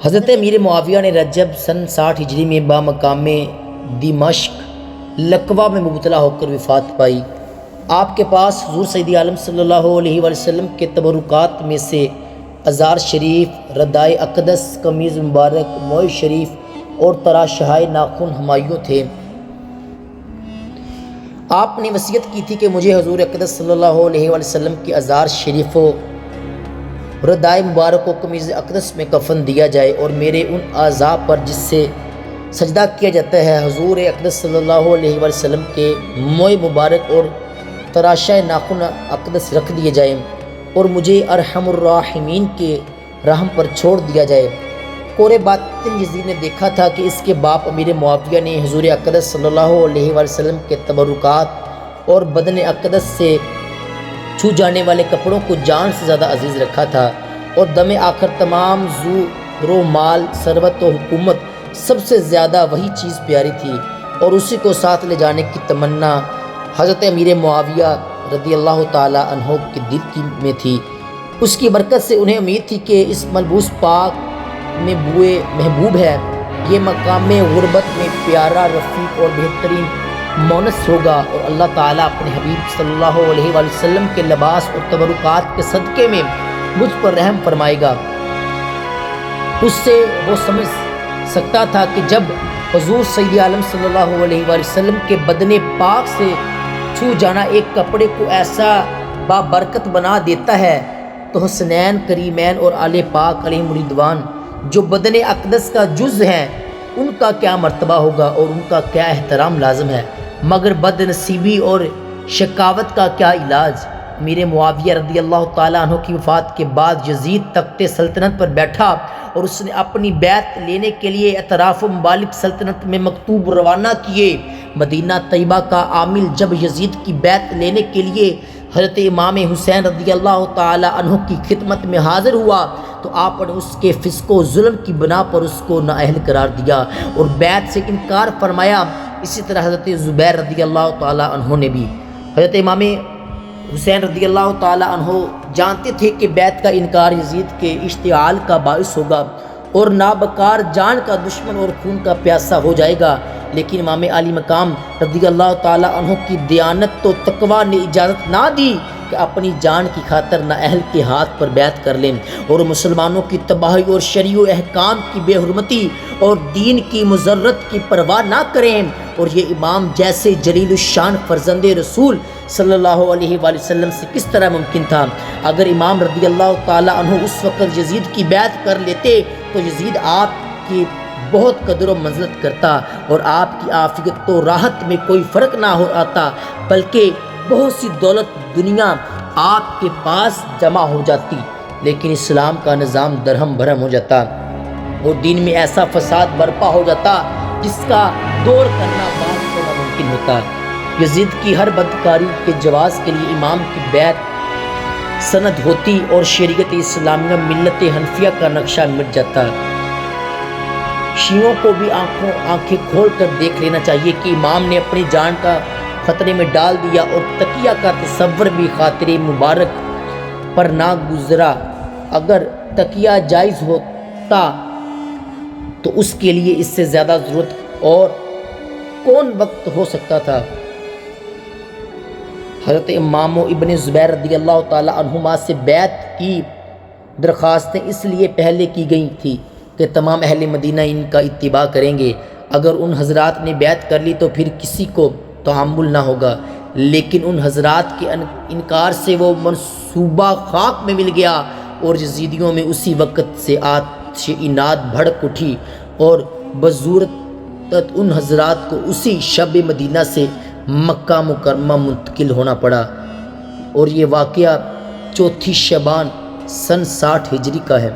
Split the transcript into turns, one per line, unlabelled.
حضرت امیر معاویہ نے رجب سن 60 ہجری میں بامقام دمشق لقوہ میں مبتلا ہو کر وفات پائی۔ آپ کے پاس حضور سید عالم صلی اللہ علیہ وسلم کے تبرکات میں سے ازار شریف، ردائے اقدس، قمیض مبارک، موئے شریف اور تراشہائے ناخن ہمایوں تھے۔ آپ نے وصیت کی تھی کہ مجھے حضور اقدس صلی اللہ علیہ وسلم کی ازار شریف و ردائے مبارک و قمیض اقدس میں کفن دیا جائے اور میرے ان اعضاء پر جس سے سجدہ کیا جاتا ہے حضور اقدس صلی اللہ علیہ وسلم کے موئے مبارک اور تراشہ ناخن اقدس رکھ دیے جائیں اور مجھے ارحم الراحمین کے رحم پر چھوڑ دیا جائے۔ قرِ باطن یزید نے دیکھا تھا کہ اس کے باپ امیر معاویہ نے حضور اقدس صلی اللہ علیہ وسلم کے تبرکات اور بدن اقدس سے چھو جانے والے کپڑوں کو جان سے زیادہ عزیز رکھا تھا، اور دم آخر تمام زور و مال، ثروت و حکومت سب سے زیادہ وہی چیز پیاری تھی، اور اسی کو ساتھ لے جانے کی تمنا حضرت امیر معاویہ رضی اللہ تعالی عنہ کے دل میں تھی۔ اس کی برکت سے انہیں امید تھی کہ اس ملبوس پاک میں بوئے محبوب ہے، یہ مقام غربت میں پیارا، رفیق اور بہترین مونس ہوگا، اور اللہ تعالیٰ اپنے حبیب صلی اللہ علیہ وسلم کے لباس اور تبرکات کے صدقے میں مجھ پر رحم فرمائے گا۔ اس سے وہ سمجھ سکتا تھا کہ جب حضور سید عالم صلی اللہ علیہ وسلم کے بدن پاک سے چھو جانا ایک کپڑے کو ایسا بابرکت بنا دیتا ہے، تو حسنین، کریمین اور آل پاک علیہم رضوان جو بدن اقدس کا جز ہیں، ان کا کیا مرتبہ ہوگا اور ان کا کیا احترام لازم ہے۔ مگر بد نصیبی اور شقاوت کا کیا علاج۔ امیر معاویہ رضی اللہ تعالیٰ عنہ کی وفات کے بعد یزید تخت سلطنت پر بیٹھا، اور اس نے اپنی بیعت لینے کے لیے اطراف و ممالک سلطنت میں مکتوب روانہ کیے۔ مدینہ طیبہ کا عامل جب یزید کی بیعت لینے کے لیے حضرت امام حسین رضی اللہ تعالیٰ عنہ کی خدمت میں حاضر ہوا، تو آپ نے اس کے فسق و ظلم کی بنا پر اس کو نااہل قرار دیا اور بیعت سے انکار فرمایا۔ اسی طرح حضرت زبیر رضی اللہ تعالیٰ عنہ نے بھی۔ حضرت امام حسین رضی اللہ تعالیٰ عنہ جانتے تھے کہ بیعت کا انکار یزید کے اشتعال کا باعث ہوگا اور نابکار جان کا دشمن اور خون کا پیاسا ہو جائے گا، لیکن امام علی مقام رضی اللہ تعالیٰ عنہ کی دیانت و تقویٰ نے اجازت نہ دی کہ اپنی جان کی خاطر نااہل کے ہاتھ پر بیعت کر لیں اور مسلمانوں کی تباہی اور شرع و احکام کی بے حرمتی اور دین کی مضرت کی پرواہ نہ کریں۔ اور یہ امام جیسے جلیل الشان فرزند رسول صلی اللہ علیہ وآلہ وسلم سے کس طرح ممکن تھا؟ اگر امام رضی اللہ تعالیٰ عنہ اس وقت یزید کی بیعت کر لیتے تو یزید آپ کی بہت قدر و منزلت کرتا اور آپ کی عافیت و راحت میں کوئی فرق نہ ہو آتا، بلکہ بہت سی دولت دنیا آپ کے پاس جمع ہو جاتی، لیکن اسلام کا نظام درہم بھرم ہو جاتا اور دین میں ایسا فساد برپا ہو جاتا جس کا دور کرنا بات کو ناممکن ہوتا۔ یزید کی ہر بدکاری کے جواز کے لیے امام کی بیعت سند ہوتی اور شریعت اسلامیہ ملت حنفیہ کا نقشہ مٹ جاتا۔ شیعوں کو بھی آنکھیں کھول کر دیکھ لینا چاہیے کہ امام نے اپنی جان کا خطرے میں ڈال دیا اور تقیہ کا تصور بھی خاطر مبارک پر نہ گزرا۔ اگر تقیہ جائز ہوتا تو اس کے لیے اس سے زیادہ ضرورت اور کون وقت ہو سکتا تھا۔ حضرت امام ابن زبیر رضی اللہ تعالی عنہما سے بیعت کی درخواستیں اس لیے پہلے کی گئی تھی کہ تمام اہل مدینہ ان کا اتباع کریں گے۔ اگر ان حضرات نے بیعت کر لی تو پھر کسی کو تحمل نہ ہوگا، لیکن ان حضرات کے انکار سے وہ منصوبہ خاک میں مل گیا اور یزیدیوں میں اسی وقت سے آتش اناد بھڑک اٹھی اور بضرورت ان حضرات کو اسی شب مدینہ سے مکہ مکرمہ منتقل ہونا پڑا، اور یہ واقعہ 4 شعبان سن 60 ہجری کا ہے۔